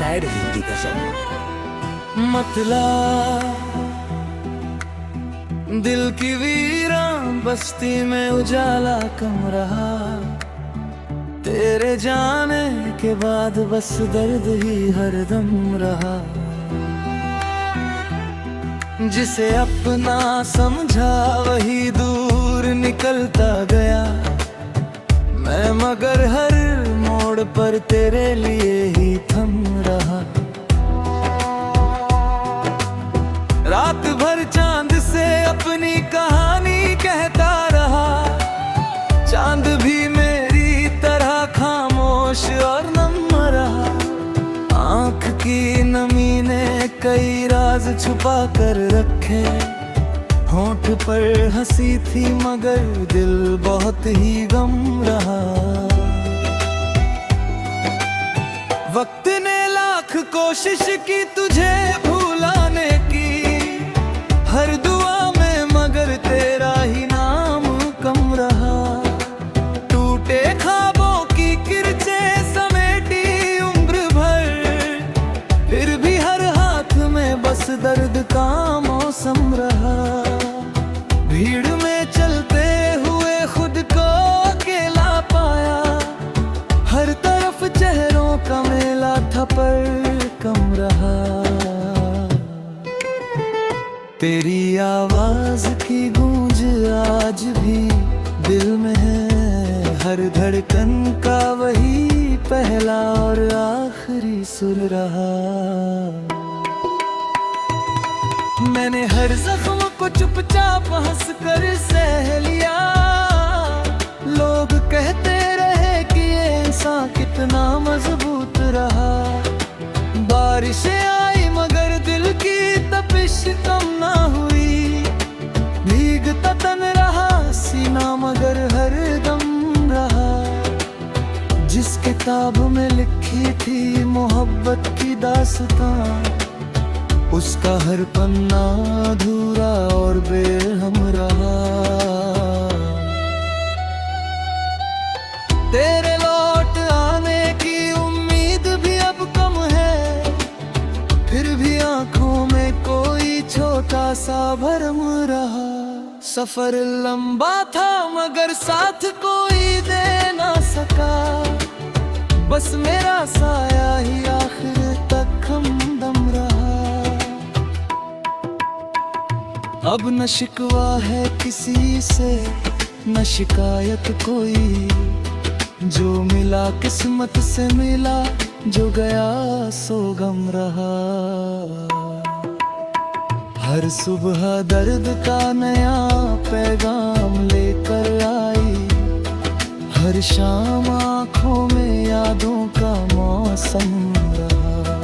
Sad Hindi गजल। मतला दिल की वीरान बस्ती में उजाला कम रहा, तेरे जाने के बाद बस दर्द ही हरदम रहा। जिसे अपना समझा वही दूर निकलता गया, मैं मगर हर मोड़ पर तेरे लिए ही थम रहा। रात भर चांद से अपनी कहानी कहता रहा, चांद भी मेरी तरह खामोश और नम रहा। आँख की नमी ने कई राज छुपा कर रखे, होंठ पर हंसी थी मगर दिल बहुत ही गम रहा। वक्त ने लाख कोशिश की तुझे भुलाने की, हर दुआ में मगर तेरा ही नाम कम रहा। टूटे ख्वाबों की किरचें समेटी उम्र भर, फिर भी हर हाथ में बस दर्द का मौसम रहा। भीड़ में चलते हुए खुद को अकेला पाया, हर तरफ चेहरों का मेला था पर कम रहा। तेरी आवाज की गूंज आज भी दिल में है, हर धड़कन का वही पहला और आखिरी सुर रहा। मैंने हर जख्म को चुपचाप हंस कर सह लिया, लोग कहते रहे कि ये इंसान कितना मजबूत रहा। बारिशें आई मगर दिल की तपिश कम ना हुई, भीगता तन रहा सीना मगर हर दम रहा। जिस किताब में लिखी थी मोहब्बत की दास्तां, उसका हर पन्ना अधूरा और बेरहम रहा। तेरे लौट आने की उम्मीद भी अब कम है, फिर भी आंखों में कोई छोटा सा भरम रहा। सफर लंबा था मगर साथ कोई दे ना सका, बस मेरा साया ही आखिर तक हमदम रहा। अब न शिकवा है किसी से न शिकायत कोई, जो मिला किस्मत से मिला, जो गया सो गम रहा। हर सुबह दर्द का नया पैगाम लेकर आई, हर शाम आँखों में यादों का मौसम रहा।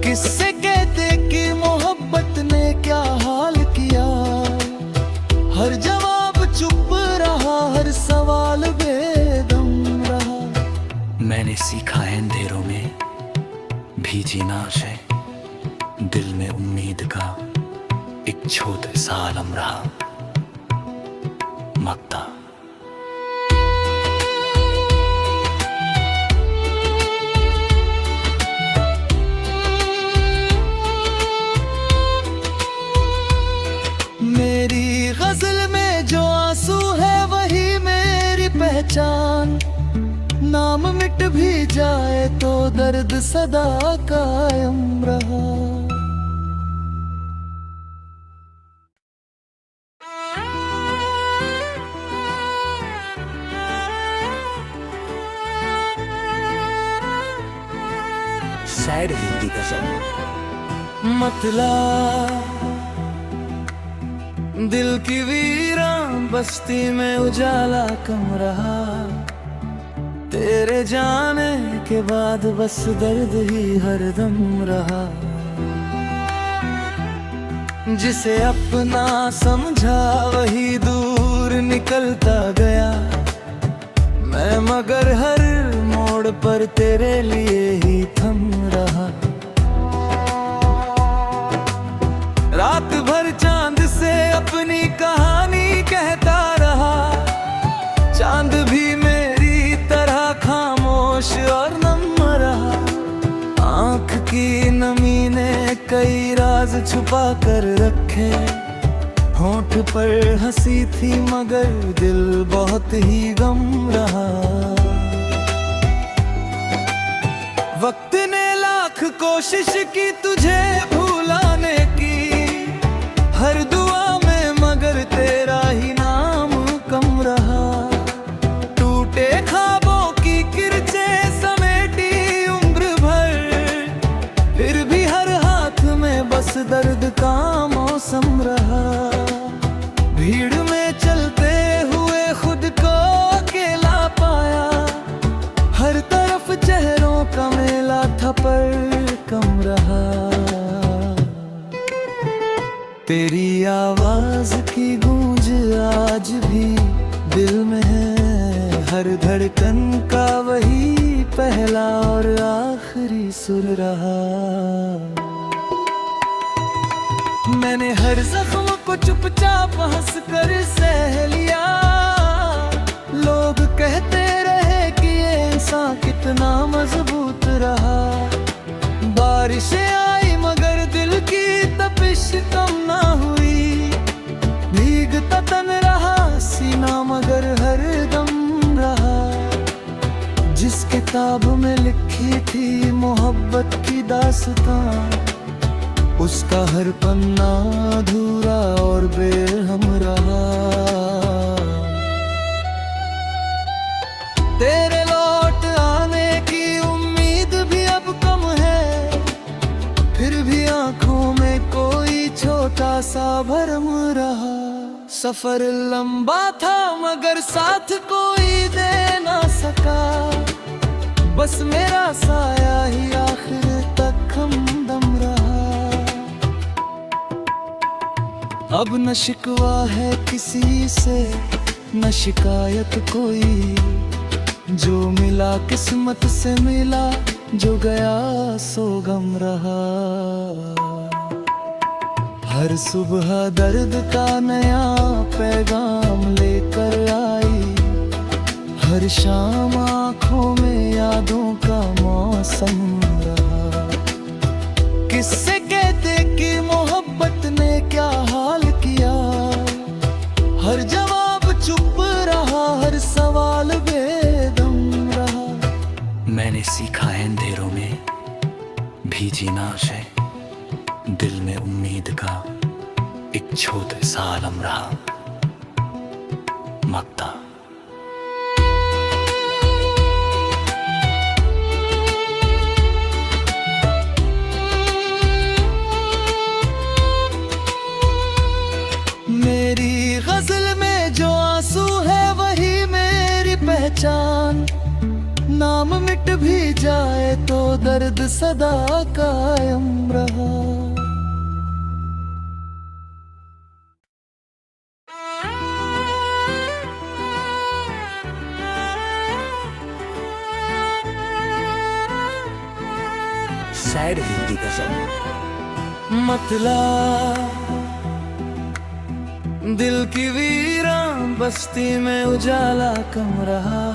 किससे कहते कि मोहब्बत ने क्या हाल किया, हर जवाब चुप रहा, हर सवाल बेदम रहा। मैंने सीखा है अंधेरों में भी जीना है, दिल में उम्मीद का एक छोटा सा आलम रहा। मक्ता। मेरी गजल में जो आंसू है वही मेरी पहचान, नाम मिट भी जाए तो दर्द सदा कायम रहा। सैड हिंदी गजल। मतला दिल की वीरान बस्ती में उजाला कम रहा, तेरे जाने के बाद बस दर्द ही हरदम रहा। जिसे अपना समझा वही दूर निकलता गया, मैं मगर हर मोड़ पर तेरे लिए ही थम रहा। रात भर चांद से अपनी कहानी कहता रहा, चांद भी मेरी तरह खामोश और नम रहा। छुपा कर रखे, होंठ पर हंसी थी मगर दिल बहुत ही गम रहा। वक्त ने लाख कोशिश की तुझे भुलाने की, हर दुआ में मगर तेरा ही नाम कम रहा। टूटे ख्वाबों की किरचे समेटी उम्र भर, फिर भी हर हाथ में बस दर्द का मौसम रहा। भीड़ में चलते हुए खुद को अकेला पाया, हर तरफ चेहरों का मेला था पर कम रहा। तेरी आवाज की गूंज आज भी दिल में है, हर धड़कन का वही पहला और आखिरी सुर रहा। मैंने हर जख्म को चुपचाप हंस कर सह लिया, लोग कहते रहे कि ये इंसान कितना मजबूत रहा। बारिशें आई मगर दिल की तपिश कम ना हुई, भीगता तन रहा सीना मगर हर दम रहा। जिस किताब में लिखी थी मोहब्बत की दास्तां, उसका हर पन्ना अधूरा और बेरहम रहा। तेरे लौट आने की उम्मीद भी अब कम है, फिर भी आंखों में कोई छोटा सा भरम रहा। सफर लंबा था मगर साथ कोई दे ना सका, बस मेरा साया ही आखिर तक हमदम रहा। अब न शिकवा है किसी से न शिकायत कोई, जो मिला किस्मत से मिला, जो गया सो गम रहा। हर सुबह दर्द का नया पैगाम लेकर आई, हर शाम आँखों में यादों का मौसम रहा। किससे कहते कि मोहब्बत ने क्या हाल किया, हर जवाब चुप रहा, हर सवाल बेदम रहा। मैंने सीखा है अंधेरों में भी जीना है, दिल में उम्मीद का एक छोटे सा आलम रहा। मक्ता। मेरी गजल में जो आंसू है वही मेरी पहचान, नाम मिट भी जाए तो दर्द सदा कायम रहा। सैड हिंदी गजल। मतला दिल की वीरान बस्ती में उजाला कम रहा,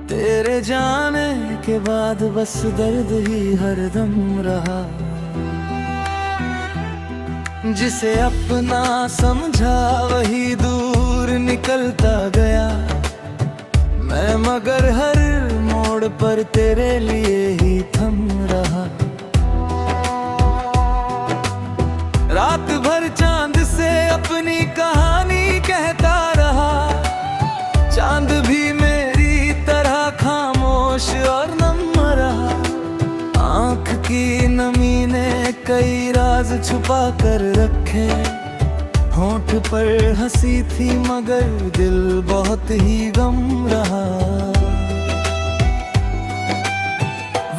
तेरे जाने के बाद बस दर्द ही हरदम रहा। जिसे अपना समझा वही दूर निकलता गया, मैं मगर हर मोड़ पर तेरे लिए ही थम रहा। रात भर चांद से अपनी कहानी कहता रहा, चांद भी मेरी तरह खामोश और नम रहा। आँख की नमी ने कई राज छुपा कर रखे, होंठ पर हंसी थी मगर दिल बहुत ही गम रहा।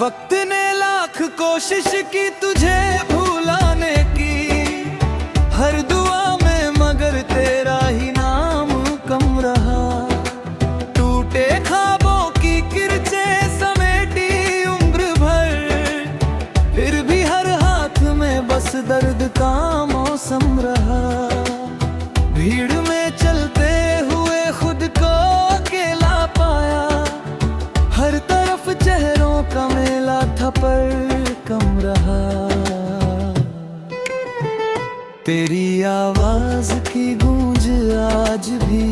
वक्त ने लाख कोशिश की तुझे भुलाने की, हर दुआ में मगर तेरा ही नाम कम रहा। टूटे ख्वाबों की किरचे समेटी उम्र भर, फिर भी हर हाथ में बस दर्द का मौसम रहा। भीड़ में चलते हुए खुद को अकेला पाया, हर तरफ चेहरों का मेला था पर कम रहा। तेरी आवाज की गूंज आज भी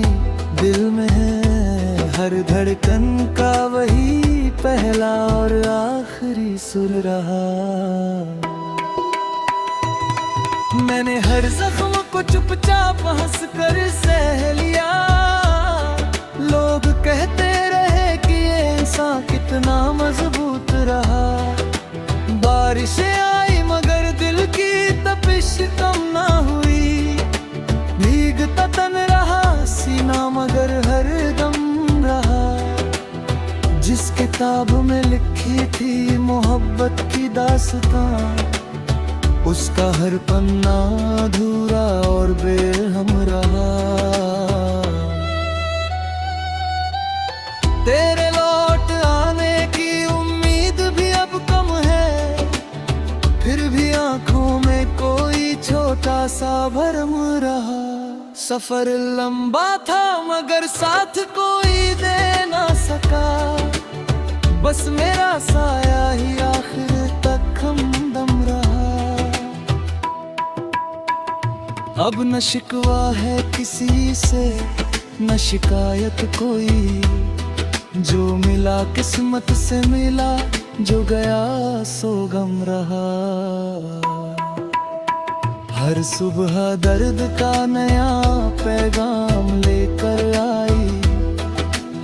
दिल में है, हर धड़कन का वही पहला और आखिरी सुर रहा। मैंने हर जख्म को चुपचाप हंस कर सह लिया। लोग कहते रहे कि ये इंसान कितना मजबूत रहा। बारिशें आई मगर दिल की तपिश कम ना हुई। भीगता तन रहा सीना मगर हर दम रहा। जिस किताब में लिखी थी मोहब्बत की दास्तां, उसका हर पन्ना अधूरा और बेरहम रहा। तेरे लौट आने की उम्मीद भी अब कम है, फिर भी आंखों में कोई छोटा सा भरम रहा। सफर लंबा था मगर साथ कोई दे ना सका। बस मेरा साया ही आखिर तक हमदम रहा। अब न शिकवा है किसी से न शिकायत कोई। जो मिला किस्मत से मिला, जो गया सो गम रहा। हर सुबह दर्द का नया पैगाम लेकर आई।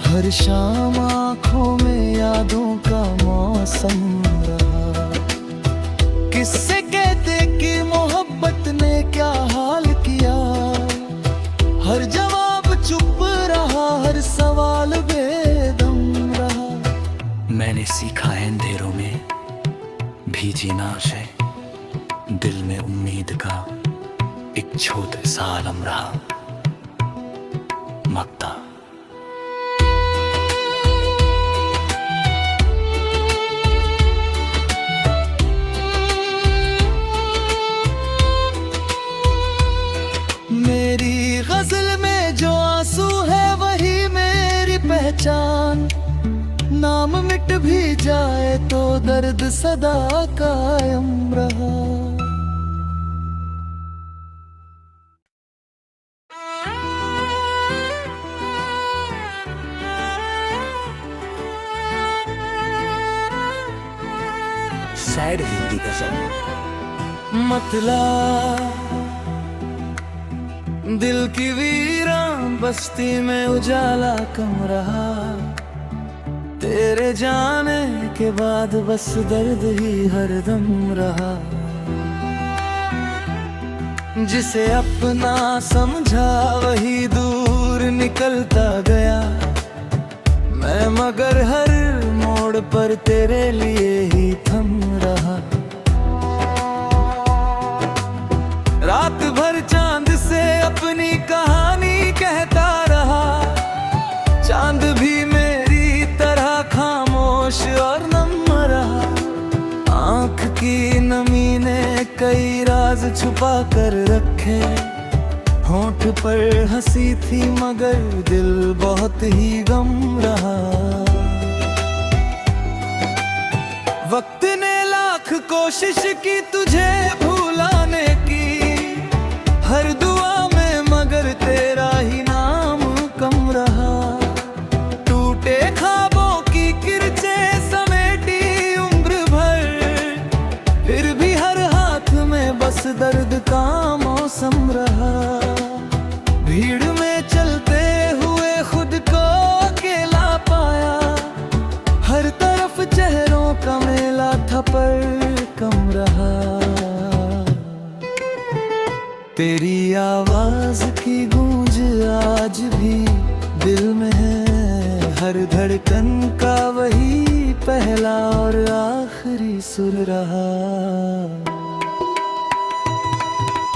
हर शाम आँखों में यादों का मौसम रहा। किससे कहते कि मोहब्बत ने क्या हाल किया। हर जवाब चुप रहा, हर सवाल बेदम रहा। मैंने सीखा है अंधेरों में भी जीना है। दिल में उम्मीद का एक छोटे सा आलम रहा। मक्ता। मेरी गजल में जो आंसू है वही मेरी पहचान। नाम मिट भी जाए तो दर्द सदा कायम रहा। सैड हिंदी गजल। मतला दिल की वीरान बस्ती में उजाला कम रहा। तेरे जाने के बाद बस दर्द ही हरदम रहा। जिसे अपना समझा वही दूर निकलता गया। मैं मगर हर मोड़ पर तेरे लिए ही थम रहा। रात भर चांद से अपनी कहानी कहता रहा। चांद भी मेरी तरह खामोश और नम रहा। आँख की नमी ने कई राज छुपा कर रखे। होंठ पर हंसी थी मगर दिल बहुत ही गम रहा। वक्त ने लाख कोशिश की तुझे भुलाने की। हर दुआ में मगर तेरा ही नाम कम रहा। टूटे ख्वाबों की किरचें समेटी उम्र भर, फिर भी हर हाथ में बस दर्द का मौसम रहा। भीड़ में चलते हुए खुद को अकेला पाया। हर तरफ चेहरों का मेला था पर कम रहा। तेरी आवाज की गूंज आज भी दिल में है। हर धड़कन का वही पहला और आखिरी सुर रहा।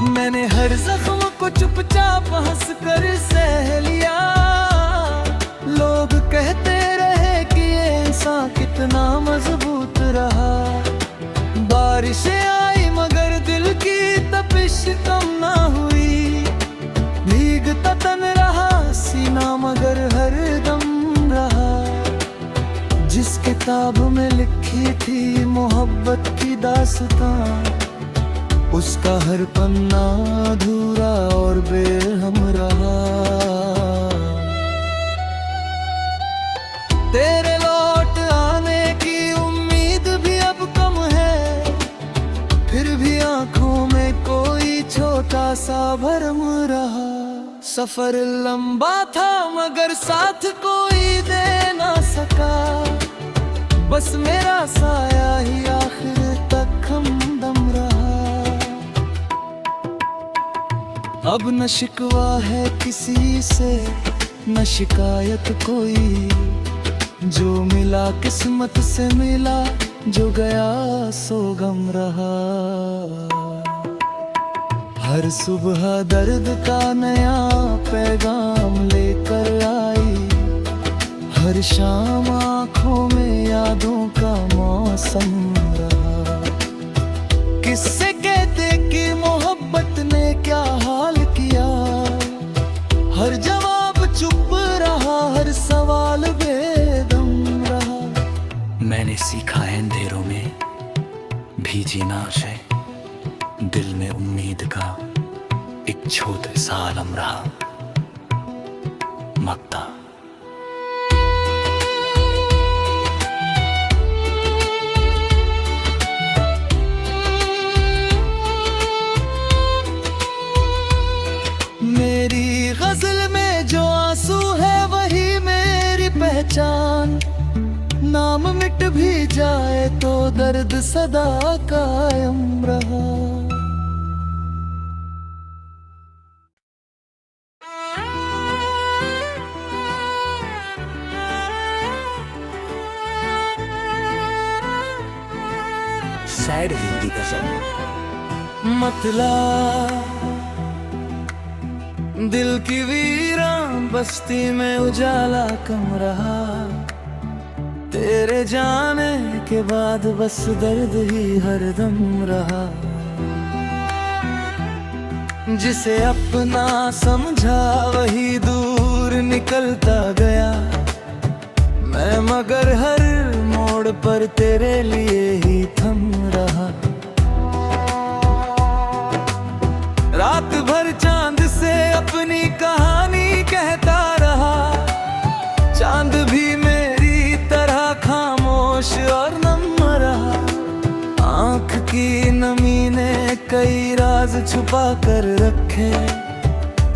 मैंने हर जख्म को चुपचाप हंस कर सह लिया। लोग कहते रहे कि ये इंसान कितना मजबूत रहा। बारिशें आई मगर दिल की तपिश कम ना हुई। भीगता तन रहा सीना मगर हर दम रहा। जिस किताब में लिखी थी मोहब्बत की दास्तां, उसका हर पन्ना अधूरा और बेरहम रहा। तेरे लौट आने की उम्मीद भी अब कम है, फिर भी आंखों में कोई छोटा सा भरम रहा। सफर लंबा था मगर साथ कोई दे ना सका, बस मेरा साया ही आखिर तक हमदम रहा। अब न शिकवा है किसी से न शिकायत कोई, जो मिला किस्मत से मिला, जो गया सो गम रहा। हर सुबह दर्द का नया पैगाम लेकर आई, हर शाम आँखों में यादों का मौसम रहा। किससे कहते कि मोहब्बत ने क्या हाल किया, हर जवाब चुप रहा, हर सवाल बेदम रहा। मैंने सीखा है अंधेरों में भी जीना है, दिल में उम्मीद का एक छोटे सा आलम रहा। मक्ता। मेरी गजल में जो आंसू है वही मेरी पहचान, नाम मिट भी जाए तो दर्द सदा कायम रहा। सैड हिंदी गजल। मतला दिल की वीरान बस्ती में उजाला कम रहा, तेरे जाने के बाद बस दर्द ही हरदम रहा। जिसे अपना समझा वही दूर निकलता गया, मैं मगर हर मोड़ पर तेरे लिए ही थम रहा। रात भर चांद से अपनी कहानी कहता रहा, चांद भी मेरी तरह खामोश और नम रहा। आँख की नमी ने कई राज छुपा कर रखे,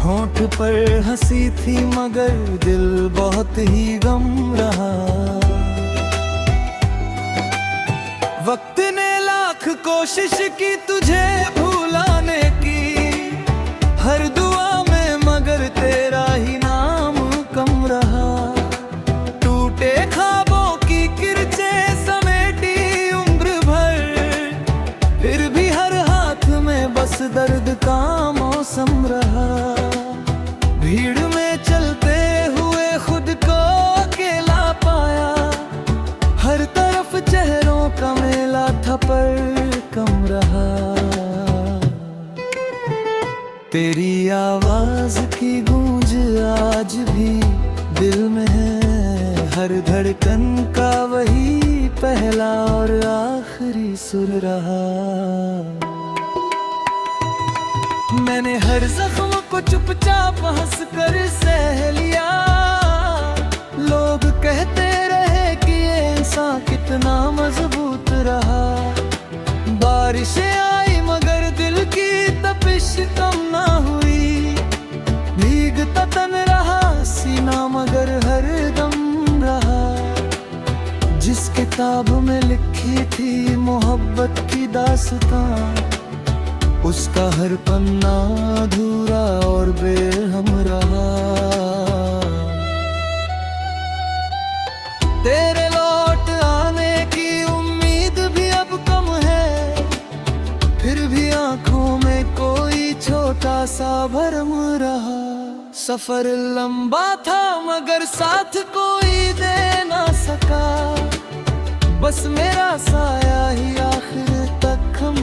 होंठ पर हंसी थी मगर दिल बहुत ही गम रहा। वक्त ने लाख कोशिश की तुझे भुलाने की, हर दुआ में मगर तेरा ही नाम कम रहा। टूटे ख्वाबों की किरचें समेटी उम्र भर, फिर भी हर हाथ में बस दर्द का मौसम रहा। भीड़ में चलते हुए खुद को अकेला पाया, हर तरफ चेहरों का मेला था पर कम रहा। तेरी आवाज की गूंज आज भी दिल में है, हर धड़कन का वही पहला और आखिरी सुर रहा। मैंने हर जख्म को चुपचाप हंस कर सह लिया, लोग कहते रहे कि ये इंसान कितना मजबूत रहा। बारिशें आई मगर दिल की तपिश कम ना हुई, भीगता तन रहा सीना मगर हर दम रहा। जिस किताब में लिखी थी मोहब्बत की दास्तां, उसका हर पन्ना अधूरा और बेरहम रहा। तेरे लौट आने की उम्मीद भी अब कम है, फिर भी आंखों में कोई छोटा सा भरम रहा। सफर लंबा था मगर साथ कोई दे ना सका, बस मेरा साया ही आखिर तक हम